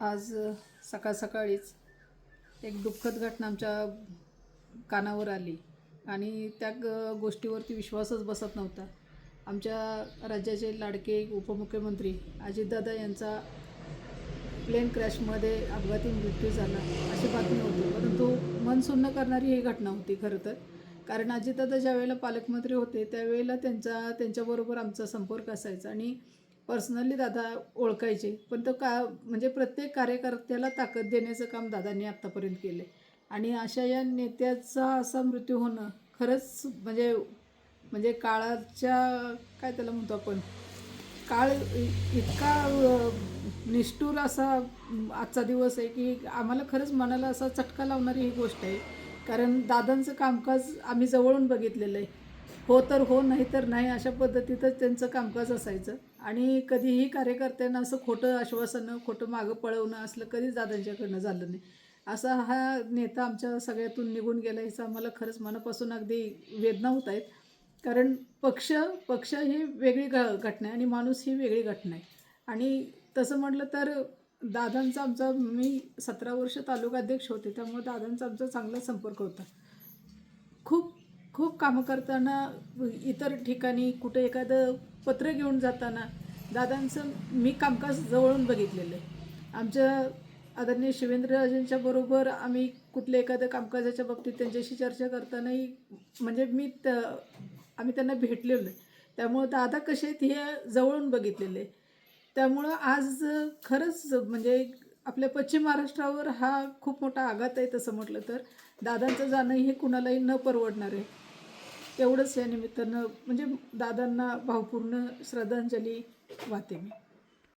आज सकाळ सकाळीच एक दुःखद घटना आमच्या कानावर आली आणि त्या गोष्टीवरती विश्वासच बसत नव्हता. आमच्या राज्याचे लाडके उपमुख्यमंत्री अजितदादा यांचा प्लेन क्रॅशमध्ये अपघाती मृत्यू झाला अशी बातमी होती, परंतु मन सुन्न करणारी ही घटना होती खरं तर. कारण अजितदादा ज्यावेळेला पालकमंत्री होते त्यावेळेला त्यांच्याबरोबर आमचा संपर्क असायचा आणि पर्सनली दादा ओळखायचे. पण तो म्हणजे प्रत्येक कार्यकर्त्याला ताकद देण्याचं काम दादांनी आत्तापर्यंत केलं आणि अशा या नेत्याचा असा मृत्यू होणं खरंच म्हणजे म्हणजे काळाच्या काय त्याला म्हणतो आपण, काळ इतका निष्ठुर असा आजचा दिवस आहे की आम्हाला खरंच मनाला असा चटका लावणारी ही गोष्ट आहे. कारण दादांचं कामकाज आम्ही जवळून बघितलेलं आहे. हो तर हो, नाही तर नाही, अशा पद्धतीतच त्यांचं कामकाज असायचं आणि कधीही कार्यकर्त्यांना असं खोटं आश्वासनं, खोटं मागं पळवणं असलं कधीच दादांच्याकडनं झालं नाही. असा हा नेता आमच्या सगळ्यातून निघून गेला याचा आम्हाला खरंच मनापासून अगदी वेदना होत आहेत. कारण पक्ष ही वेगळी घटना आहे आणि माणूस ही वेगळी घटना आहे. आणि तसं म्हटलं तर दादांचा आमचा, मी 17 वर्ष तालुका अध्यक्ष होते, त्यामुळे दादांचा आमचा चांगला संपर्क होता. खूप खूप कामं करताना इतर ठिकाणी कुठे एखादं पत्र घेऊन जाताना दादांचं मी कामकाज जवळून बघितलेलं आहे. आमच्या आदरणीय शिवेंद्रराजेंच्या बरोबर आम्ही कुठल्या एखाद्या कामकाजाच्या बाबतीत त्यांच्याशी चर्चा करतानाही म्हणजे आम्ही त्यांना भेटलेलो आहे. त्यामुळं दादा कसे आहेत हे जवळून बघितलेलं आहे. त्यामुळं आज खरंच म्हणजे आपल्या पश्चिम महाराष्ट्रावर हा खूप मोठा आघात आहे. तसं म्हटलं तर दादांचं जाणं हे कुणालाही न परवडणार आहे. तेवढंच या निमित्तानं म्हणजे दादांना भावपूर्ण श्रद्धांजली वाहते मी.